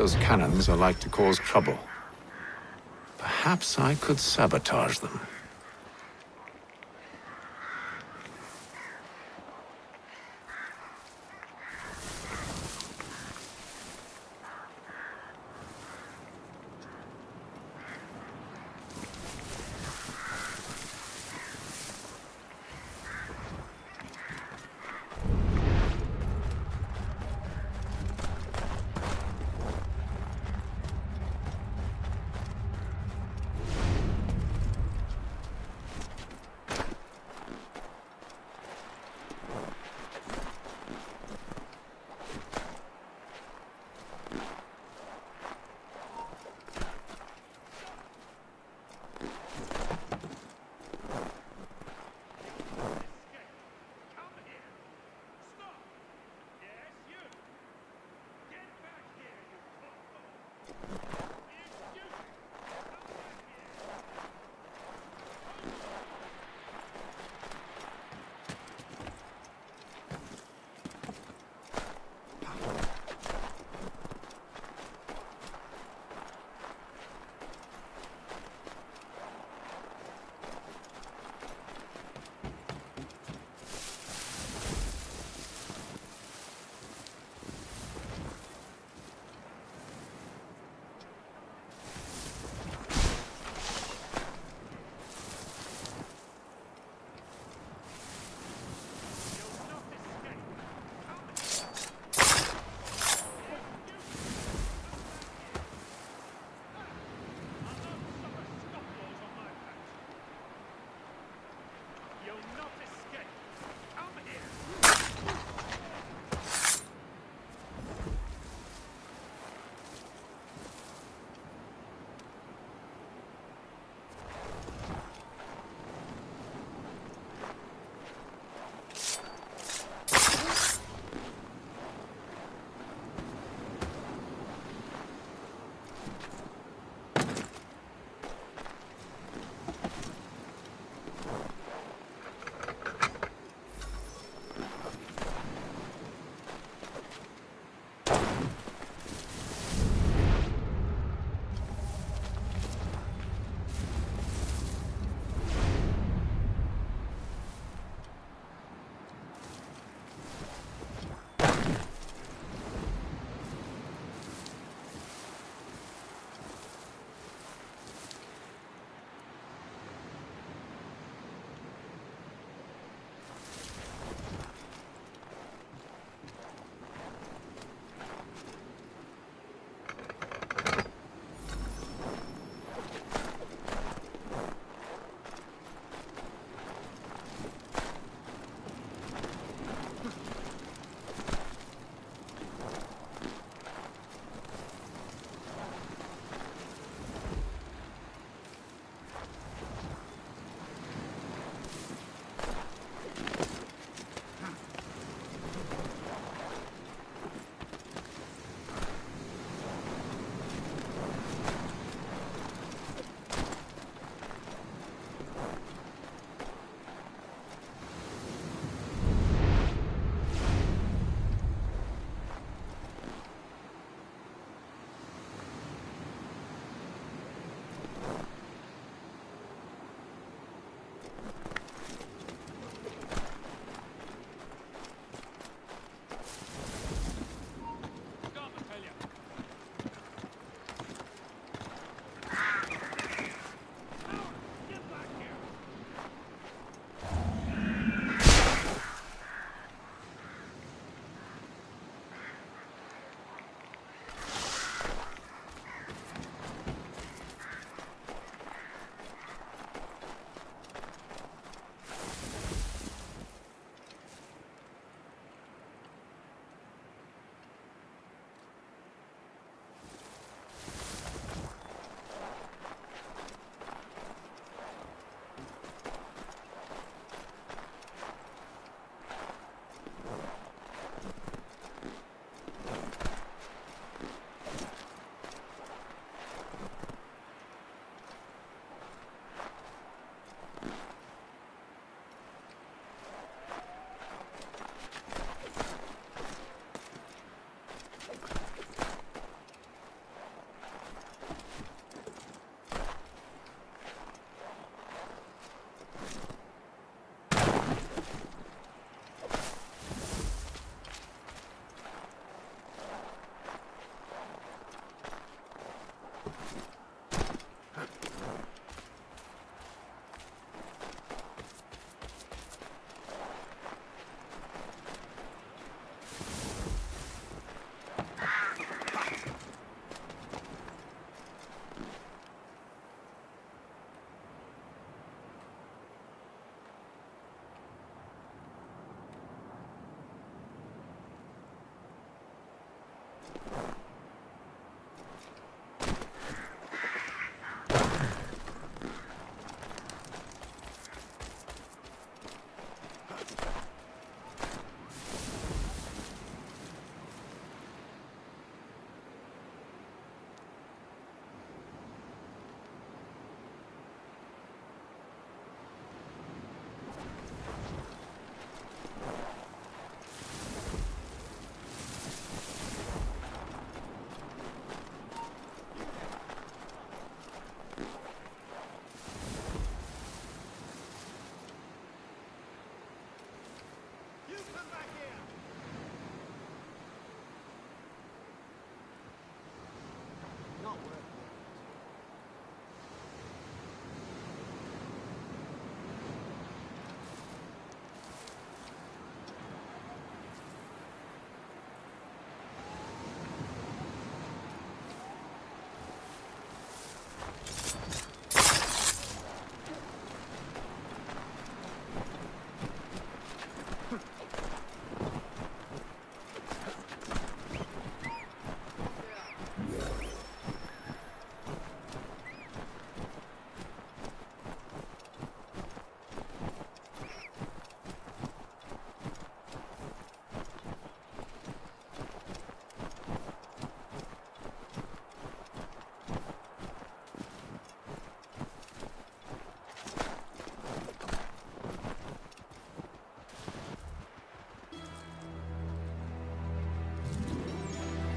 Those cannons are like to cause trouble. Perhaps I could sabotage them.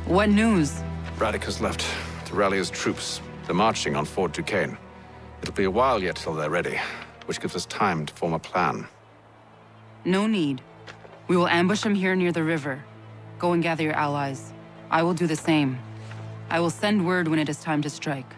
What news? Braddock has left to rally his troops. They're marching on Fort Duquesne. It'll be a while yet till they're ready, which gives us time to form a plan. No need. We will ambush them here near the river. Go and gather your allies. I will do the same. I will send word when it is time to strike.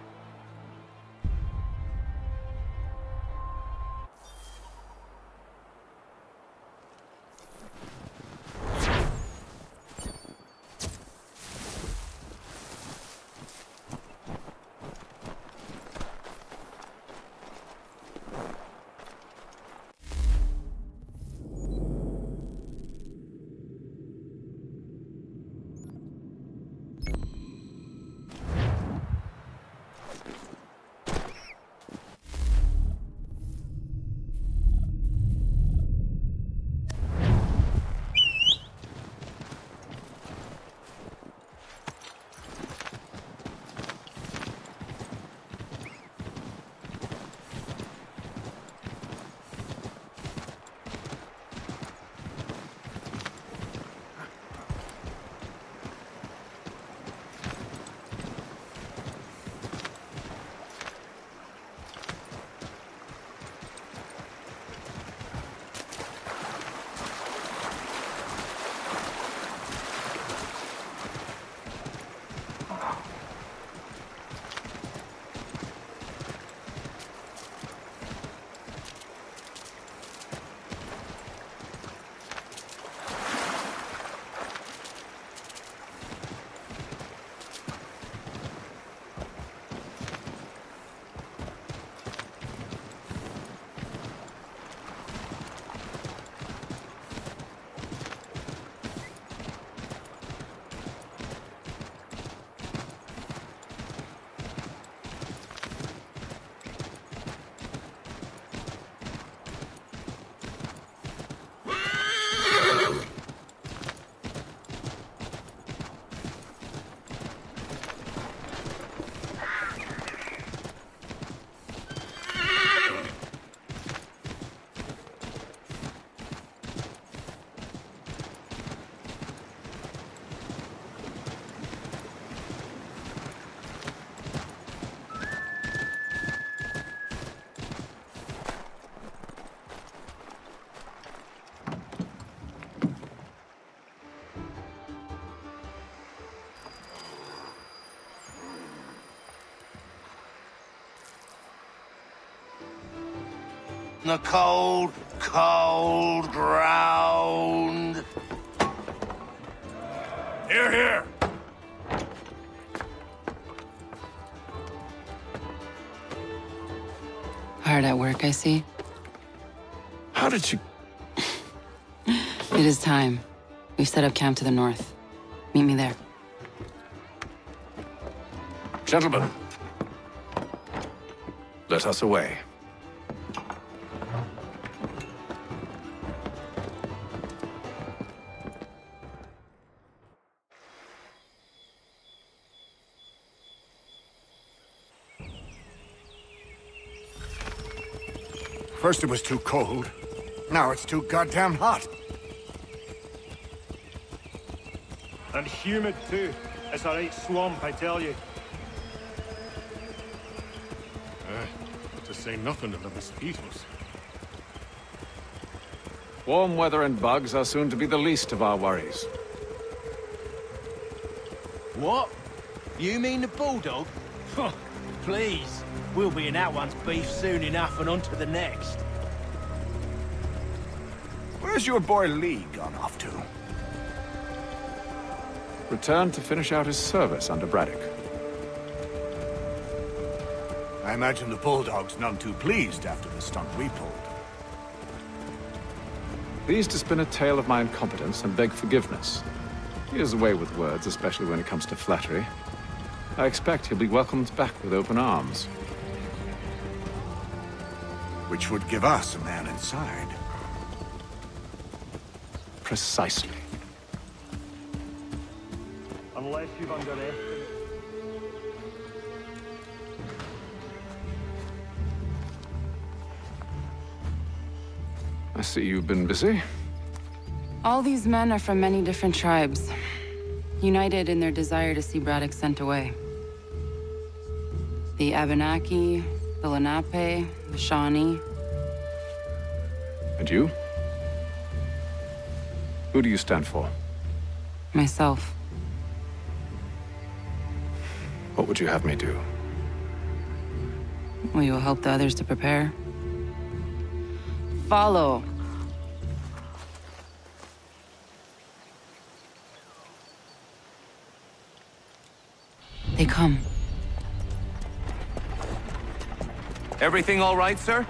The cold, cold ground. Hear, hear. Hard at work, I see. How did you... It is time. We've set up camp to the north. Meet me there. Gentlemen, let us away. First it was too cold. Now it's too goddamn hot. And humid too. It's a right swamp, I tell you. To say nothing of the mosquitoes. Warm weather and bugs are soon to be the least of our worries. What? You mean the bulldog? Please. We'll be in that one's beef soon enough and on to the next. Where's your boy Lee gone off to? Returned to finish out his service under Braddock. I imagine the bulldog's none too pleased after the stunt we pulled. Pleased to spin a tale of my incompetence and beg forgiveness. He has a way with words, especially when it comes to flattery. I expect he'll be welcomed back with open arms. Which would give us a man inside. Precisely. Unless you've underestimated. I see you've been busy. All these men are from many different tribes, united in their desire to see Braddock sent away. The Abenaki, the Lenape, the Shawnee. And you? Who do you stand for? Myself. What would you have me do? Well, you will help the others to prepare. Follow. They come. Everything all right, sir?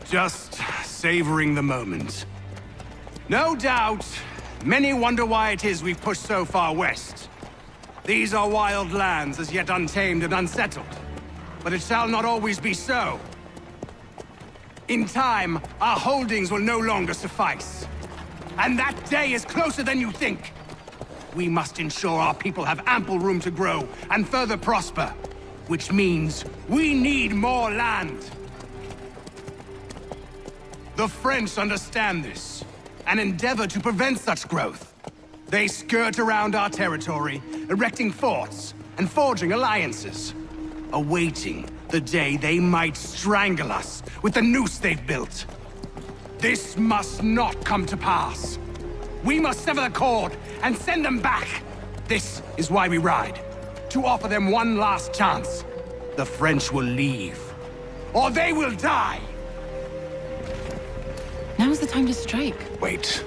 Just savoring the moment. No doubt, many wonder why it is we've pushed so far west. These are wild lands as yet untamed and unsettled. But it shall not always be so. In time, our holdings will no longer suffice. And that day is closer than you think. We must ensure our people have ample room to grow and further prosper. Which means we need more land. The French understand this, and endeavor to prevent such growth. They skirt around our territory, erecting forts and forging alliances, awaiting the day they might strangle us with the noose they've built. This must not come to pass. We must sever the cord and send them back. This is why we ride. To offer them one last chance. The French will leave. Or they will die! Now's the time to strike. Wait.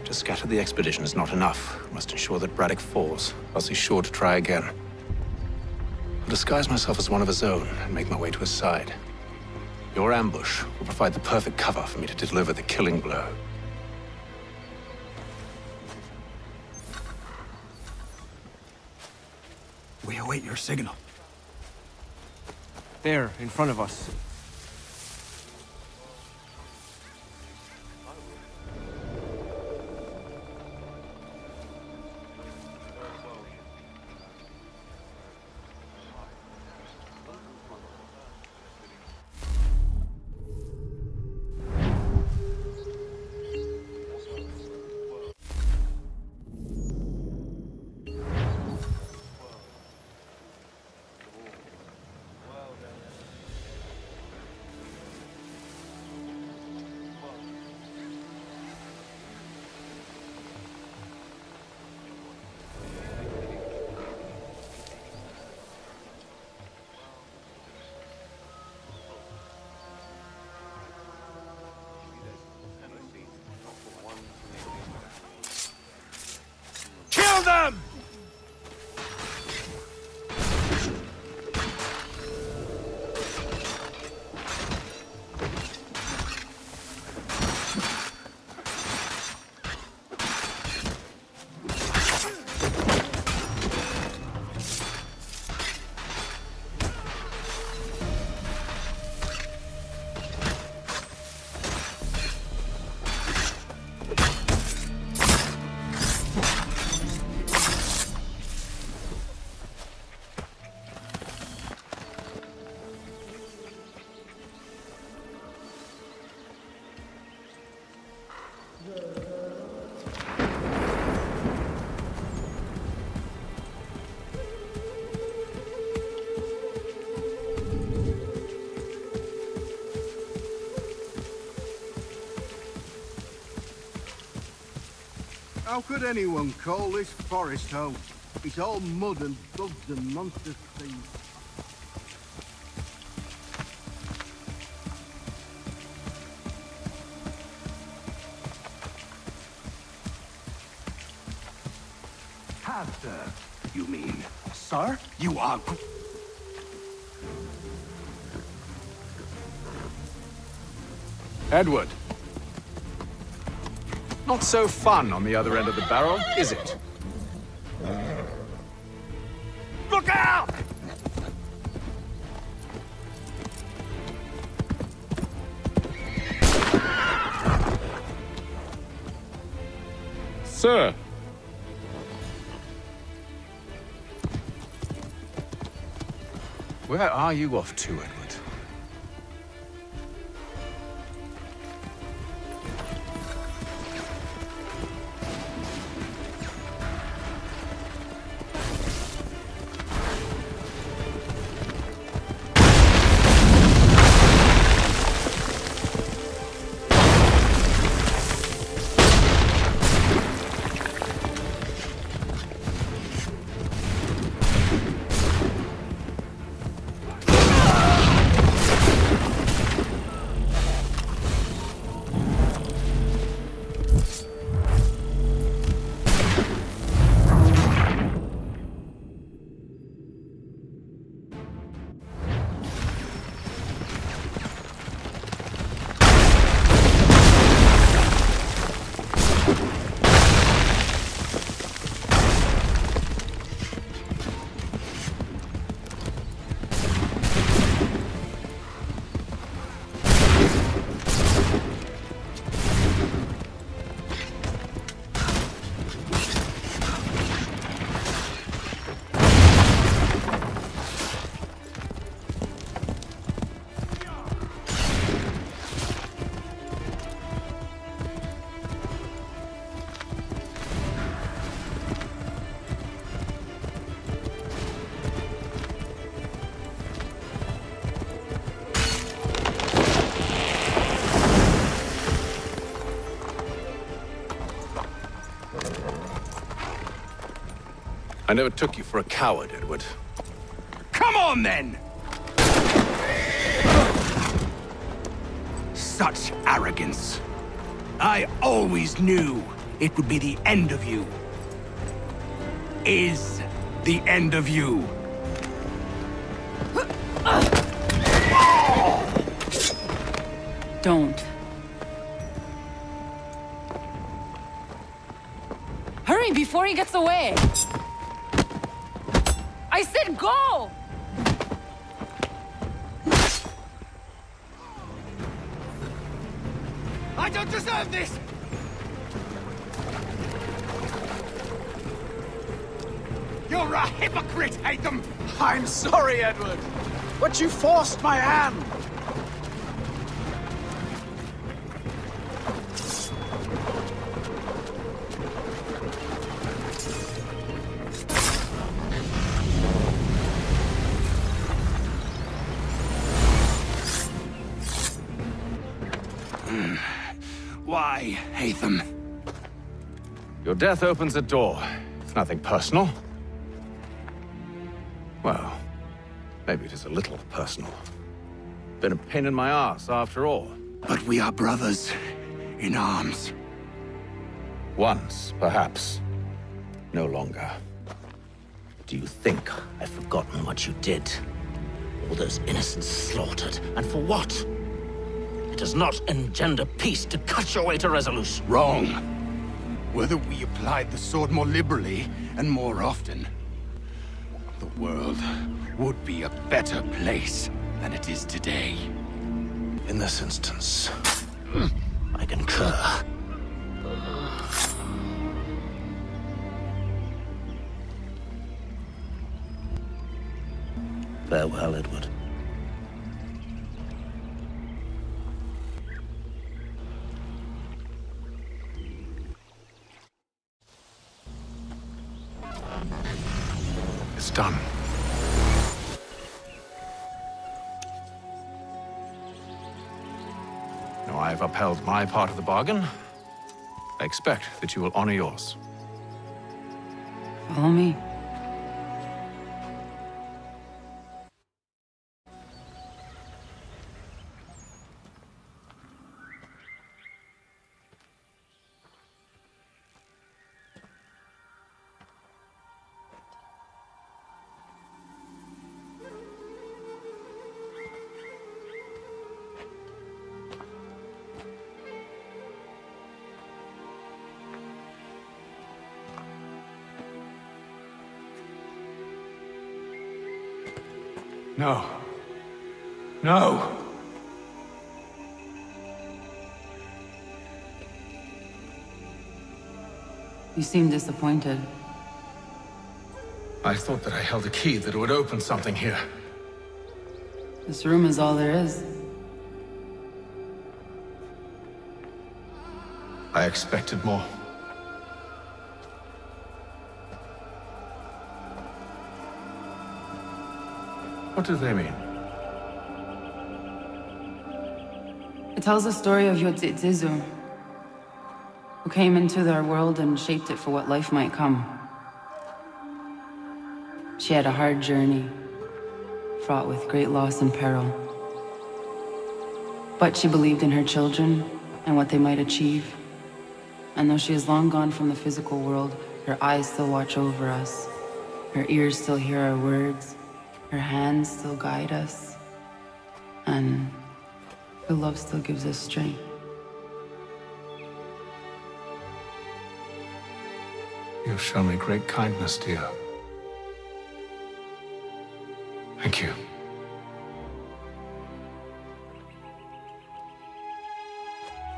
To scatter the expedition is not enough. We must ensure that Braddock falls, else he's sure to try again. I'll disguise myself as one of his own and make my way to his side. Your ambush will provide the perfect cover for me to deliver the killing blow. We await your signal. There, in front of us. Kill them! How could anyone call this forest home? It's all mud and bugs and monster things. Pastor, you mean? Sir? You are... Edward. Not so fun on the other end of the barrel, is it? Look out! Sir. Where are you off to, Edward? I never took you for a coward, Edward. Come on, then! Such arrogance. I always knew it would be the end of you. Is the end of you. Don't. Hurry before he gets away! I said go! I don't deserve this! You're a hypocrite, Hatham! I'm sorry, Edward, but you forced my hand! Why, Hatham? Your death opens a door. It's nothing personal. Well, maybe it is a little personal. Been a pain in my ass, after all. But we are brothers in arms. Once, perhaps. No longer. Do you think I've forgotten what you did? All those innocents slaughtered, and for what? It does not engender peace to cut your way to resolution. Wrong. Whether we applied the sword more liberally and more often, the world would be a better place than it is today. In this instance, I concur. Farewell, Edward. It's done. Now I've upheld my part of the bargain. I expect that you will honor yours. Follow me. No. No! You seem disappointed. I thought that I held a key that would open something here. This room is all there is. I expected more. What do they mean? It tells the story of Yotzitzizu, who came into their world and shaped it for what life might come. She had a hard journey, fraught with great loss and peril. But she believed in her children and what they might achieve. And though she is long gone from the physical world, her eyes still watch over us. Her ears still hear our words. Her hands still guide us. And her love still gives us strength. You've shown me great kindness, dear. Thank you.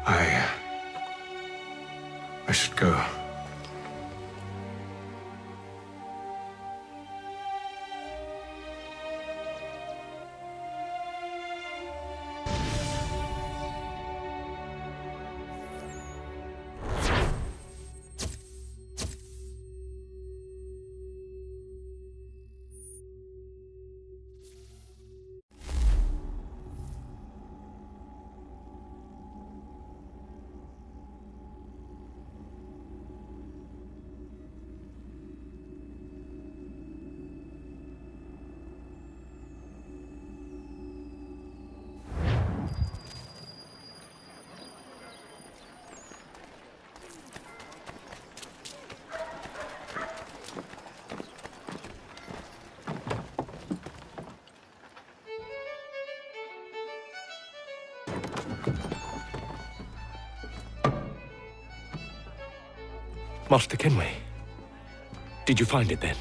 I should go. Master Kenway, did you find it then?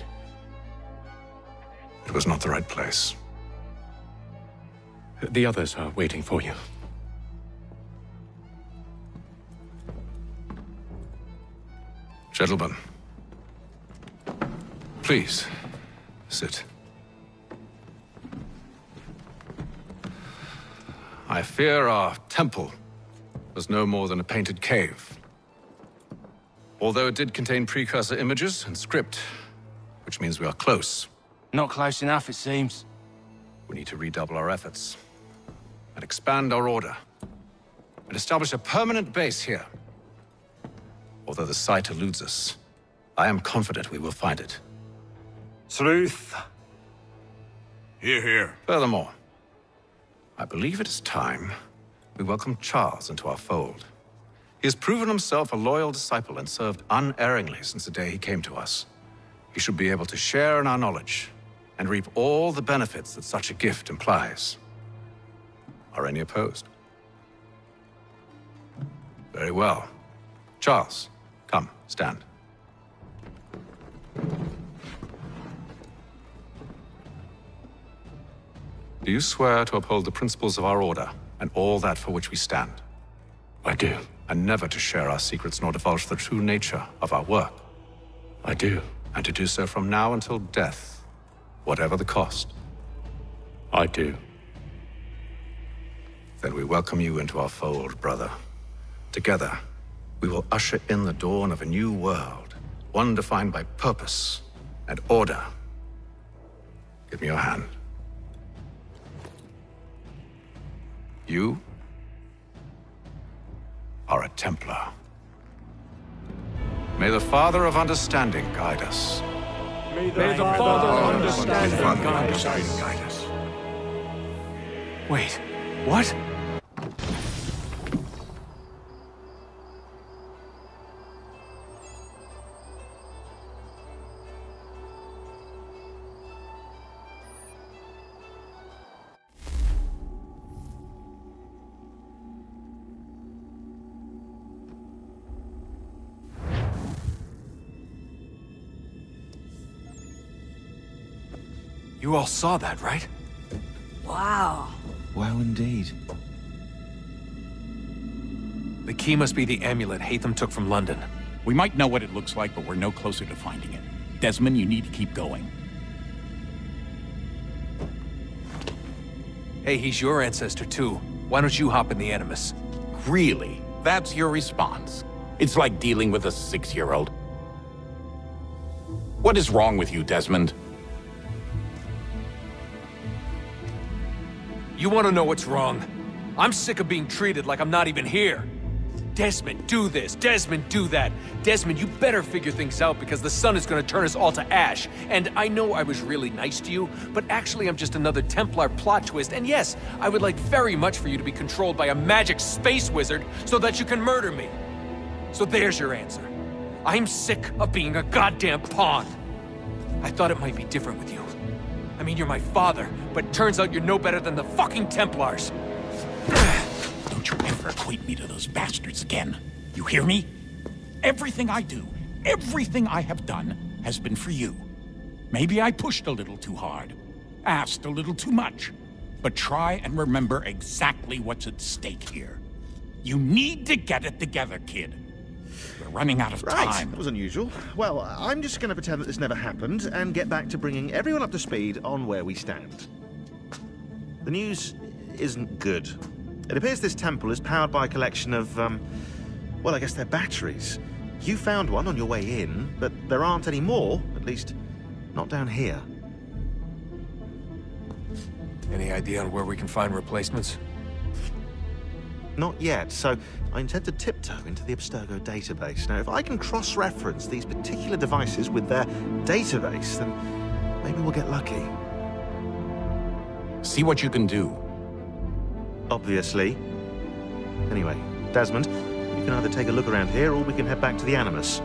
It was not the right place. The others are waiting for you. Gentlemen, please, sit. I fear our temple was no more than a painted cave. Although it did contain precursor images and script, which means we are close. Not close enough, it seems. We need to redouble our efforts and expand our order and establish a permanent base here. Although the site eludes us, I am confident we will find it. Truth. Hear, hear. Furthermore, I believe it is time we welcome Charles into our fold. He has proven himself a loyal disciple and served unerringly since the day he came to us. He should be able to share in our knowledge and reap all the benefits that such a gift implies. Are any opposed? Very well. Charles, come, stand. Do you swear to uphold the principles of our order and all that for which we stand? I do. And never to share our secrets nor divulge the true nature of our work? I do. And to do so from now until death, whatever the cost? I do. Then we welcome you into our fold, brother. Together, we will usher in the dawn of a new world, one defined by purpose and order. Give me your hand. You are a Templar. May the Father of Understanding guide us. May May the Father of Understanding guide us. Wait, what? You all saw that, right? Wow. Wow, indeed. The key must be the amulet Hatham took from London. We might know what it looks like, but we're no closer to finding it. Desmond, you need to keep going. Hey, he's your ancestor too. Why don't you hop in the Animus? Really? That's your response? It's like dealing with a 6-year-old. What is wrong with you, Desmond? You want to know what's wrong? I'm sick of being treated like I'm not even here. Desmond, do this. Desmond, do that. Desmond, you better figure things out because the sun is going to turn us all to ash. And I know I was really nice to you, but actually I'm just another Templar plot twist. And yes, I would like very much for you to be controlled by a magic space wizard so that you can murder me. So there's your answer. I'm sick of being a goddamn pawn. I thought it might be different with you. I mean, you're my father, but turns out you're no better than the fucking Templars. Don't you ever equate me to those bastards again. You hear me? Everything I do, everything I have done, has been for you. Maybe I pushed a little too hard, asked a little too much, but try and remember exactly what's at stake here. You need to get it together, kid. We're running out of time. That was unusual. Well, I'm just going to pretend that this never happened and get back to bringing everyone up to speed on where we stand. The news isn't good. It appears this temple is powered by a collection of, well, I guess they're batteries. You found one on your way in, but there aren't any more, at least not down here. Any idea on where we can find replacements? Not yet, so I intend to tiptoe into the Abstergo database. Now, if I can cross-reference these particular devices with their database, then maybe we'll get lucky. See what you can do. Obviously. Anyway, Desmond, you can either take a look around here or we can head back to the Animus.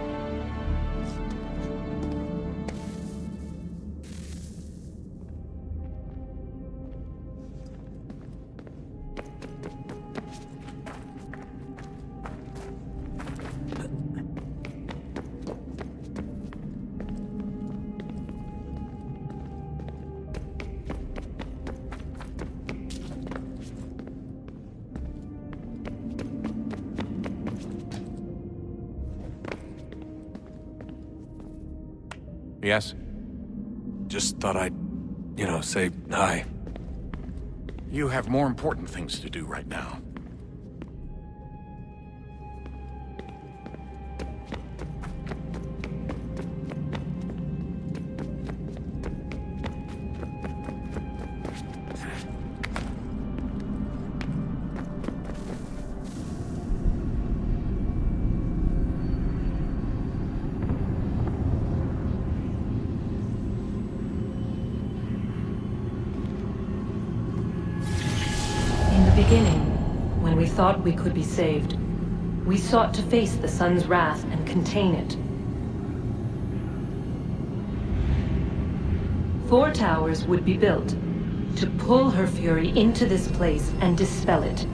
Yes? Just thought I'd, say hi. You have more important things to do right now. When we thought we could be saved, we sought to face the sun's wrath and contain it. 4 towers would be built to pull her fury into this place and dispel it.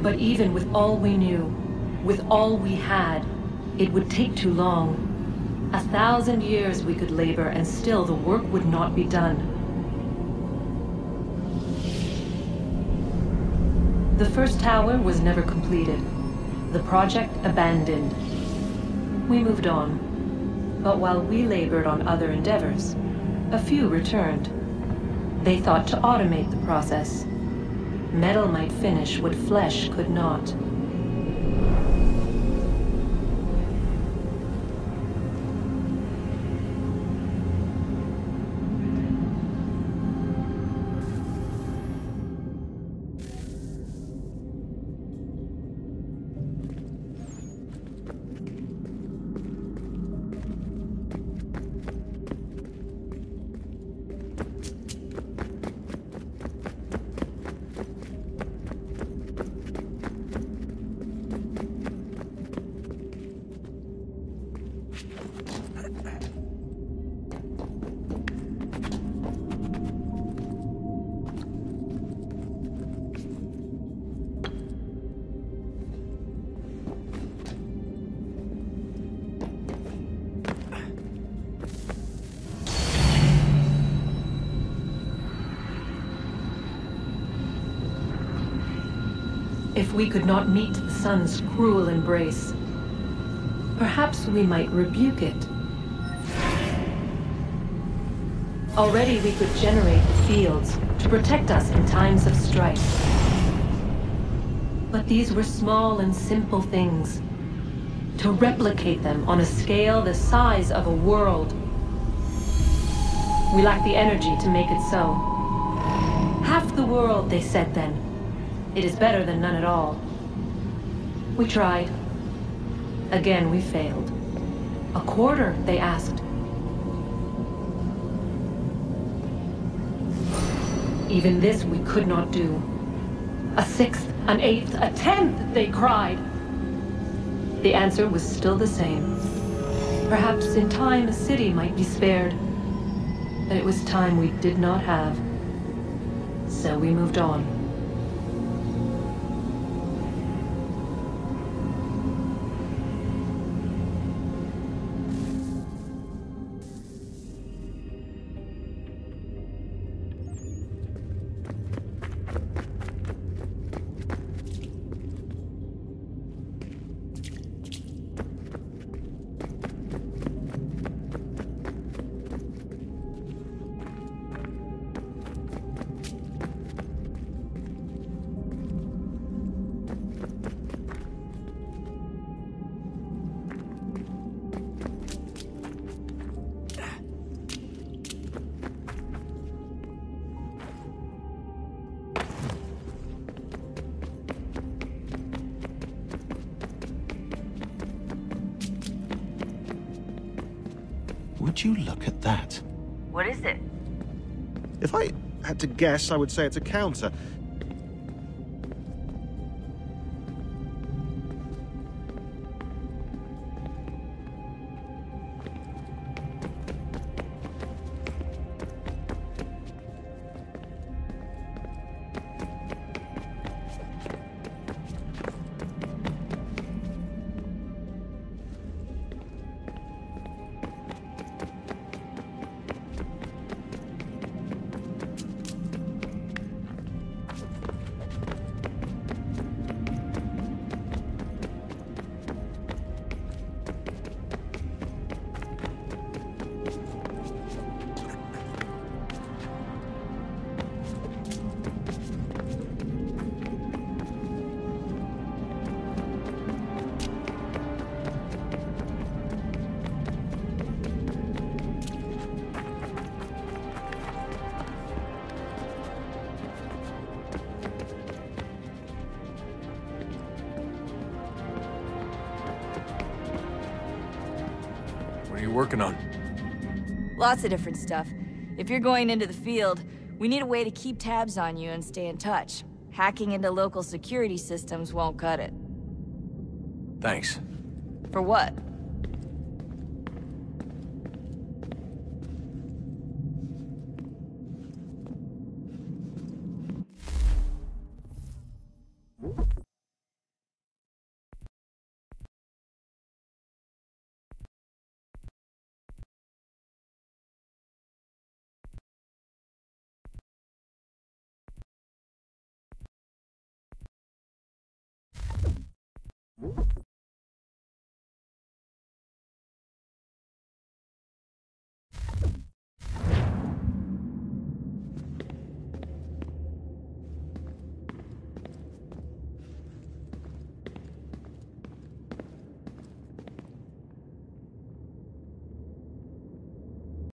But even with all we knew, with all we had, it would take too long. 1,000 years we could labor and still the work would not be done. The first tower was never completed. The project abandoned. We moved on. But while we labored on other endeavors, a few returned. They thought to automate the process. Metal might finish what flesh could not. If we could not meet the sun's cruel embrace, perhaps we might rebuke it. Already we could generate the fields to protect us in times of strife. But these were small and simple things. To replicate them on a scale the size of a world. We lack the energy to make it so. Half the world, they said then. It is better than none at all. We tried. Again, we failed. A quarter, they asked. Even this we could not do. A sixth, an eighth, a tenth, they cried. The answer was still the same. Perhaps in time a city might be spared. But it was time we did not have. So we moved on. Would you look at that? What is it? If I had to guess, I would say it's a counter. What are you working on? Lots of different stuff. If you're going into the field, we need a way to keep tabs on you and stay in touch. Hacking into local security systems won't cut it. Thanks. For what?